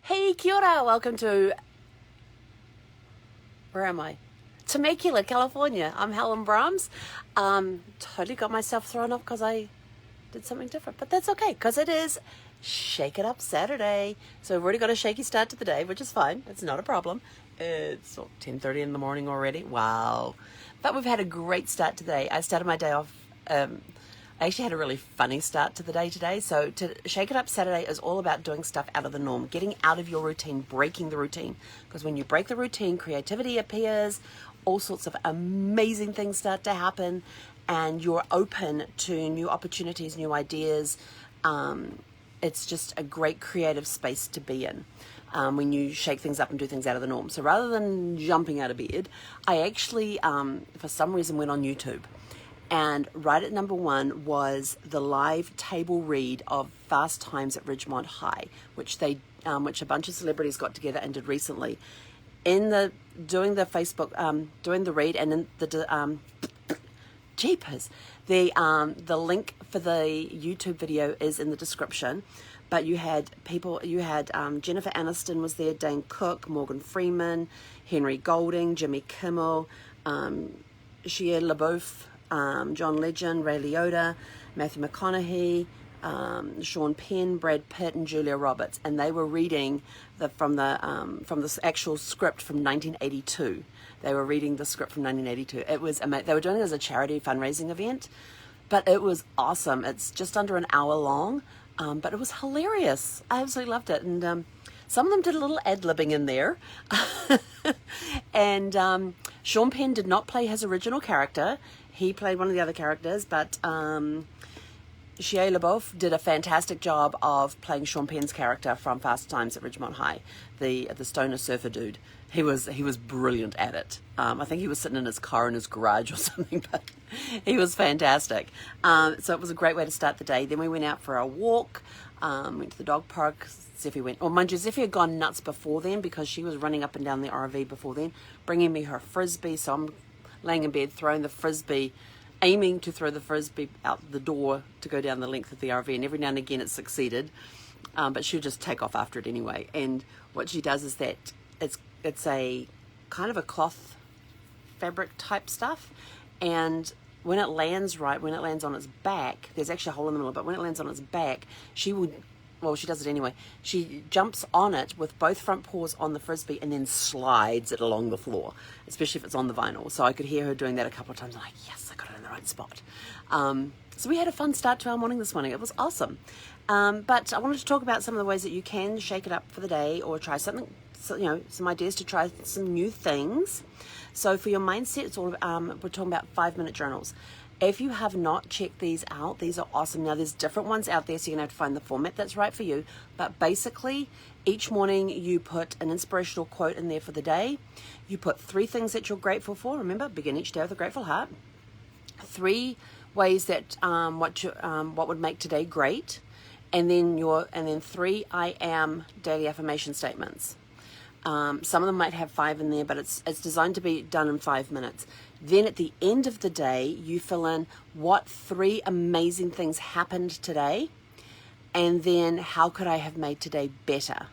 Hey, kia ora, welcome to, where am I? Temecula, California. I'm Helen Brahms. Totally got myself thrown off because I did something different, but that's okay because it is Shake It Up Saturday. So we've already got a shaky start to the day, which is fine. It's not a problem. It's 10:30 in the morning already. Wow. But we've had a great start today. I started my day off, I actually had a really funny start to the day today. So to Shake It Up Saturday is all about doing stuff out of the norm, getting out of your routine, breaking the routine. Because when you break the routine, creativity appears, all sorts of amazing things start to happen, and you're open to new opportunities, new ideas. It's just a great creative space to be in when you shake things up and do things out of the norm. So rather than jumping out of bed, I actually, for some reason, went on YouTube. And right at number one was the live table read of Fast Times at Ridgemont High, which a bunch of celebrities got together and did recently. Doing the Facebook, doing the read, and then the jeepers, the link for the YouTube video is in the description. But you had Jennifer Aniston was there, Dane Cook, Morgan Freeman, Henry Golding, Jimmy Kimmel, Shia LaBeouf, John Legend, Ray Liotta, Matthew McConaughey, Sean Penn, Brad Pitt, and Julia Roberts, and they were reading from the actual script from 1982. They were reading the script from 1982. It was amazing. They were doing it as a charity fundraising event, but it was awesome. It's just under an hour long, but it was hilarious. I absolutely loved it, and some of them did a little ad-libbing in there. And Sean Penn did not play his original character. He played one of the other characters, but Shia LaBeouf did a fantastic job of playing Sean Penn's character from Fast Times at Ridgemont High, the stoner surfer dude. He was brilliant at it. I think he was sitting in his car in his garage or something, but he was fantastic. So it was a great way to start the day. Then we went out for a walk, went to the dog park. Zeffie had gone nuts before then because she was running up and down the RV before then, bringing me her frisbee. So I'm laying in bed, throwing the frisbee, aiming to throw the frisbee out the door to go down the length of the RV, and every now and again it succeeded, but she'll just take off after it anyway. And what she does is that it's a kind of a cloth fabric type stuff, and when it lands on its back, there's actually a hole in the middle, but when it lands on its back, she does it anyway. She jumps on it with both front paws on the frisbee and then slides it along the floor, especially if it's on the vinyl. So I could hear her doing that a couple of times. I'm like, yes, I got it in the right spot. So we had a fun start to our morning this morning. It was awesome. But I wanted to talk about some of the ways that you can shake it up for the day or try something, some ideas to try some new things. So for your mindset, it's all we're talking about 5-minute journals. If you have not checked these out, these are awesome. Now, there's different ones out there, so you're going to have to find the format that's right for you. But basically, each morning you put an inspirational quote in there for the day. You put 3 things that you're grateful for. Remember, begin each day with a grateful heart. 3 ways that what would make today great, and then 3 I am daily affirmation statements. Some of them might have 5 in there, but it's designed to be done in 5 minutes. Then at the end of the day, you fill in what 3 amazing things happened today, and then how could I have made today better?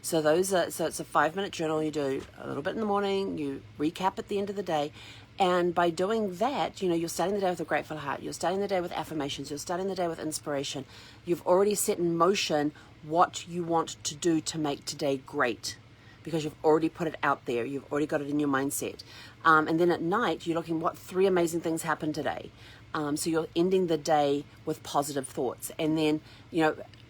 So it's a 5-minute journal. You do a little bit in the morning, you recap at the end of the day, and by doing that, you're starting the day with a grateful heart. You're starting the day with affirmations. You're starting the day with inspiration. You've already set in motion what you want to do to make today great, because you've already put it out there. You've already got it in your mindset. And then at night, you're looking what 3 amazing things happened today. So you're ending the day with positive thoughts. And then,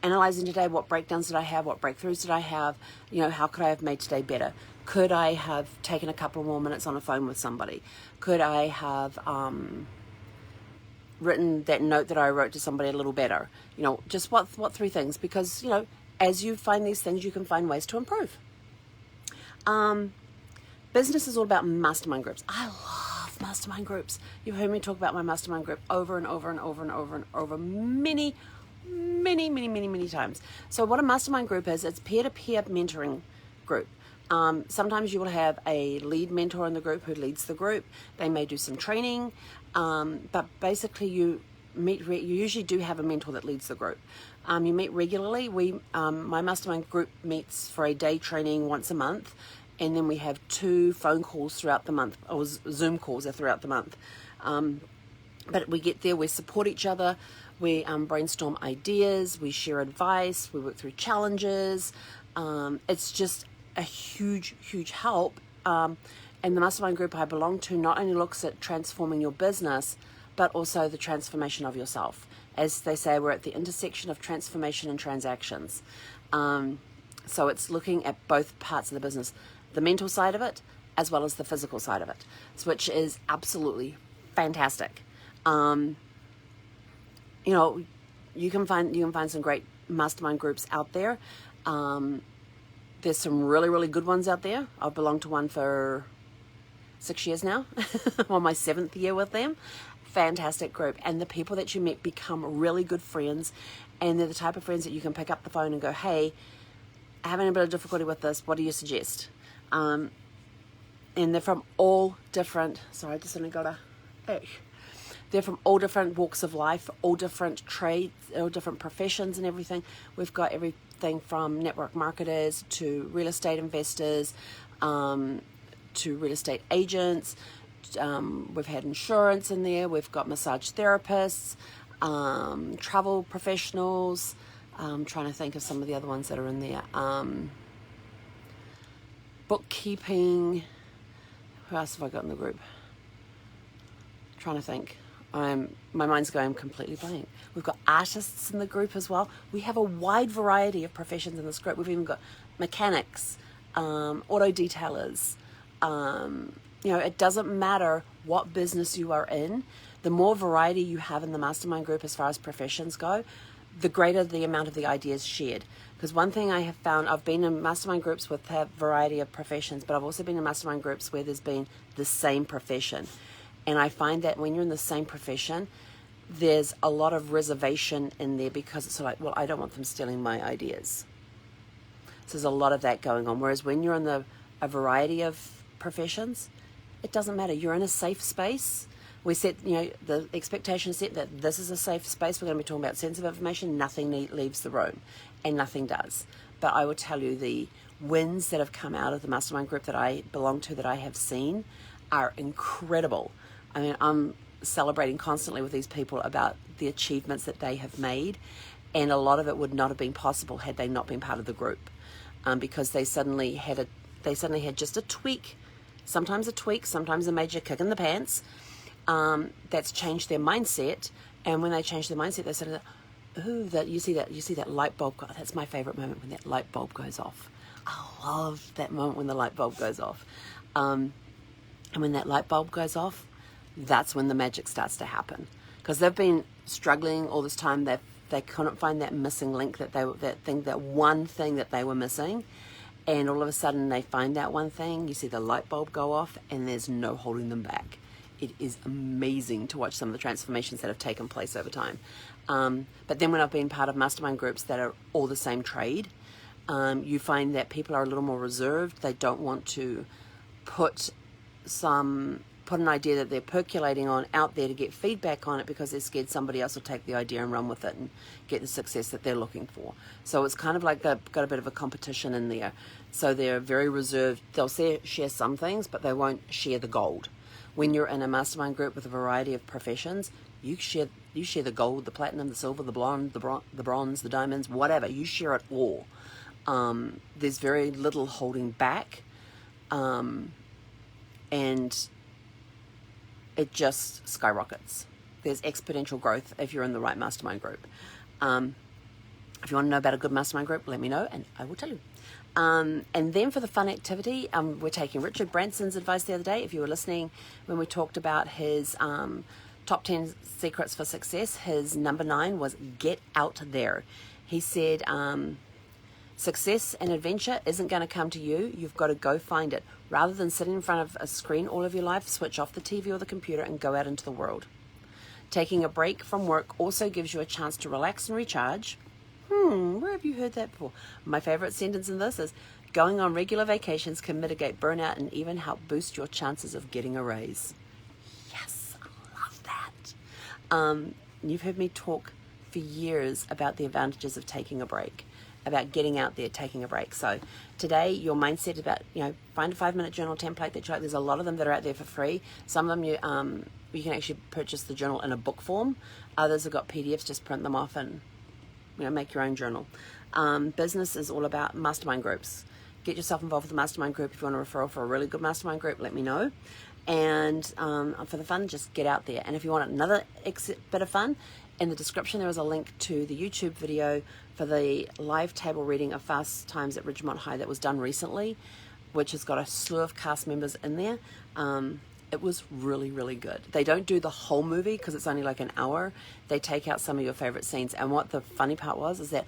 analyzing today, what breakdowns did I have? What breakthroughs did I have? How could I have made today better? Could I have taken a couple more minutes on the phone with somebody? Could I have written that note that I wrote to somebody a little better? Just what 3 things? Because, as you find these things, you can find ways to improve. Business is all about mastermind groups. I love mastermind groups. You've heard me talk about my mastermind group over and over and over and over and over many times. So what a mastermind group is, it's peer-to-peer mentoring group. Sometimes you will have a lead mentor in the group who leads the group. They may do some training, but basically you usually do have a mentor that leads the group. You meet regularly. My mastermind group meets for a day training once a month, and then we have 2 phone calls throughout the month, or Zoom calls throughout the month. But we get there, we support each other, we brainstorm ideas, we share advice, we work through challenges. It's just a huge, huge help. And the mastermind group I belong to not only looks at transforming your business, but also the transformation of yourself. As they say, we're at the intersection of transformation and transactions. So it's looking at both parts of the business, the mental side of it, as well as the physical side of it, which is absolutely fantastic. You know, you can find some great mastermind groups out there. There's some really, really good ones out there. I've belonged to one for 6 years now. I'm on my 7th year with them. Fantastic group. And the people that you meet become really good friends. And they're the type of friends that you can pick up the phone and go, hey, I'm having a bit of difficulty with this. What do you suggest? And they're from all different, sorry, I just only got they're from all different walks of life, all different trades, all different professions and everything. We've got everything from network marketers to real estate investors, to real estate agents. We've had insurance in there. We've got massage therapists, travel professionals. I'm trying to think of some of the other ones that are in there. Bookkeeping. Who else have I got in the group? Trying to think. My mind's going completely blank. We've got artists in the group as well. We have a wide variety of professions in this group. We've even got mechanics, auto detailers. You know, it doesn't matter what business you are in. The more variety you have in the mastermind group as far as professions go, the greater the amount of the ideas shared. Because one thing I have found, I've been in mastermind groups with a variety of professions, but I've also been in mastermind groups where there's been the same profession. And I find that when you're in the same profession, there's a lot of reservation in there because it's like, well, I don't want them stealing my ideas. So there's a lot of that going on. Whereas when you're in a variety of professions, it doesn't matter. You're in a safe space. We set, you know, the expectation set that this is a safe space. We're going to be talking about sensitive information. Nothing leaves the room, and nothing does. But I will tell you, the wins that have come out of the mastermind group that I belong to, that I have seen, are incredible. I mean, I'm celebrating constantly with these people about the achievements that they have made, and a lot of it would not have been possible had they not been part of the group, because they suddenly had just a tweak, sometimes a major kick in the pants, that's changed their mindset. And when they changed their mindset, they said, "Ooh, you see that light bulb. That's my favorite moment, when that light bulb goes off. I love that moment when the light bulb goes off." And when that light bulb goes off, that's when the magic starts to happen. Because they've been struggling all this time. They couldn't find that missing link, that one thing that they were missing. And all of a sudden they find that one thing. You see the light bulb go off, and there's no holding them back. It is amazing to watch some of the transformations that have taken place over time. But then when I've been part of mastermind groups that are all the same trade, you find that people are a little more reserved. They don't want to put an idea that they're percolating on out there to get feedback on it, because they're scared somebody else will take the idea and run with it and get the success that they're looking for. So it's kind of like they've got a bit of a competition in there. So they're very reserved. They'll share some things, but they won't share the gold. When you're in a mastermind group with a variety of professions, you share the gold, the platinum, the silver, the blonde, the bronze, the diamonds, whatever. You share it all. There's very little holding back, and it just skyrockets. There's exponential growth if you're in the right mastermind group. If you want to know about a good mastermind group, let me know and I will tell you. And then for the fun activity, we're taking Richard Branson's advice the other day. If you were listening when we talked about his top 10 secrets for success, his number 9 was get out there. He said, success and adventure isn't going to come to you. You've got to go find it. Rather than sitting in front of a screen all of your life, switch off the TV or the computer and go out into the world. Taking a break from work also gives you a chance to relax and recharge. Where have you heard that before? My favorite sentence in this is, going on regular vacations can mitigate burnout and even help boost your chances of getting a raise. Yes, I love that. You've heard me talk for years about the advantages of taking a break, about getting out there, taking a break. So today, your mindset about, find a 5-minute journal template that you like. There's a lot of them that are out there for free. Some of them you can actually purchase the journal in a book form. Others have got PDFs, just print them off and make your own journal. Business is all about mastermind groups. Get yourself involved with the mastermind group. If you want a referral for a really good mastermind group, let me know. And for the fun, just get out there. And if you want another bit of fun, in the description there is a link to the YouTube video for the live table reading of Fast Times at Ridgemont High that was done recently, which has got a slew of cast members in there. It was really, really good. They don't do the whole movie because it's only like an hour. They take out some of your favorite scenes. And what the funny part was is that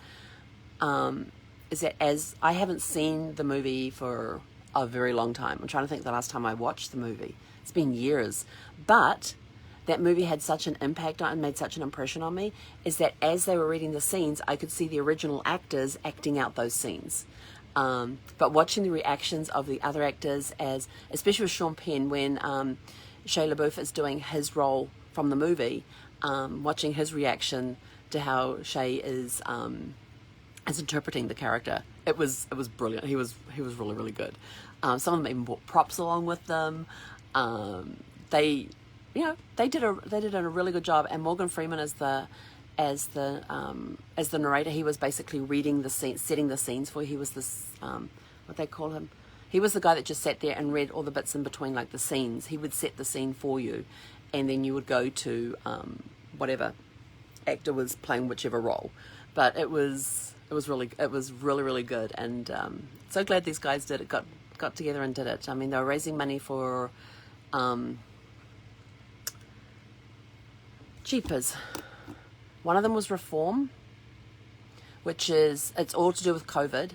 as I haven't seen the movie for a very long time. I'm trying to think the last time I watched the movie. It's been years. But that movie had such an impact on and made such an impression on me, is that as they were reading the scenes, I could see the original actors acting out those scenes. But watching the reactions of the other actors, especially with Sean Penn, when Shia LaBeouf is doing his role from the movie, watching his reaction to how Shia is interpreting the character, it was brilliant. He was really, really good. Some of them even brought props along with them. They did a really good job. And Morgan Freeman as the narrator, he was basically reading the scene, setting the scenes for you. He was this what they call him. He was the guy that just sat there and read all the bits in between, like the scenes. He would set the scene for you, and then you would go to whatever actor was playing whichever role. But it was really, really good, and so glad these guys got together and did it. I mean, they were raising money for Jeepers. One of them was Reform, which it's all to do with COVID,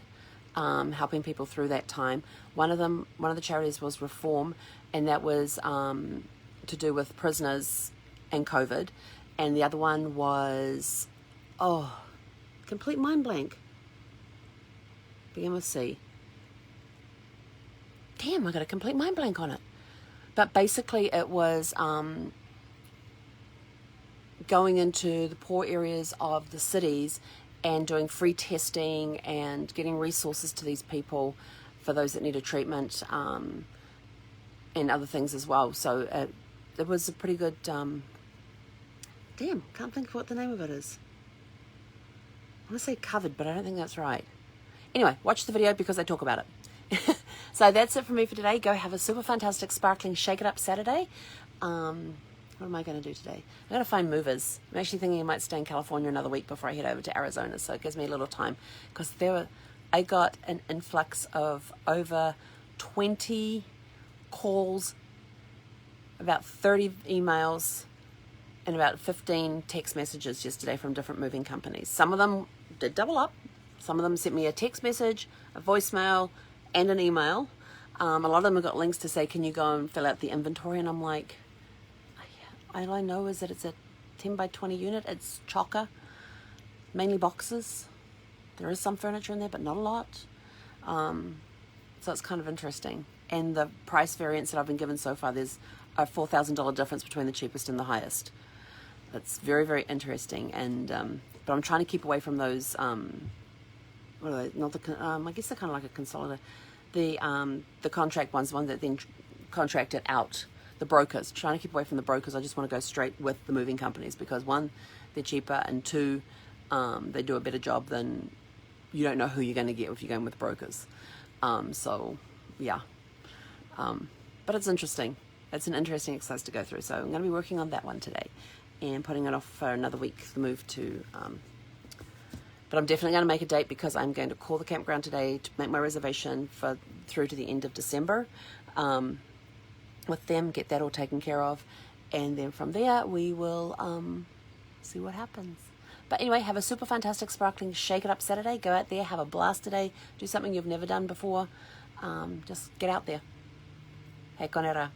helping people through that time. One of the charities was Reform, and that was to do with prisoners and COVID. And the other one was, complete mind blank. Begin with C. Damn, I got a complete mind blank on it. But basically it was going into the poor areas of the cities and doing free testing and getting resources to these people for those that needed treatment, and other things as well. So it was a pretty good, can't think of what the name of it is. I want to say covered, but I don't think that's right. Anyway, watch the video because I talk about it. So that's it for me for today. Go have a super fantastic, sparkling, shake it up Saturday. What am I going to do today? I'm going to find movers. I'm actually thinking I might stay in California another week before I head over to Arizona, so it gives me a little time. Because I got an influx of over 20 calls, about 30 emails, and about 15 text messages yesterday from different moving companies. Some of them did double up. Some of them sent me a text message, a voicemail, and an email. A lot of them have got links to say, can you go and fill out the inventory? And I'm like, all I know is that it's a 10 by 20 unit. It's chocker, mainly boxes. There is some furniture in there, but not a lot. So it's kind of interesting. And the price variance that I've been given so far, there's a $4,000 difference between the cheapest and the highest. That's very, very interesting. And but I'm trying to keep away from those. What are they? Not the. I guess they're kind of like a consolidator. The contract ones, the one that then contracted out. The brokers, trying to keep away from the brokers. I just want to go straight with the moving companies because one, they're cheaper, and two, they do a better job than, you don't know who you're going to get if you're going with brokers. So yeah, but it's interesting. It's an interesting exercise to go through. So I'm going to be working on that one today and putting it off for another week, the move to, but I'm definitely going to make a date because I'm going to call the campground today to make my reservation through to the end of December. With them, get that all taken care of, and then from there we will see what happens. But anyway, have a super fantastic, sparkling, shake it up Saturday. Go out there, have a blast today, do something you've never done before. Just get out there. Hey, konera.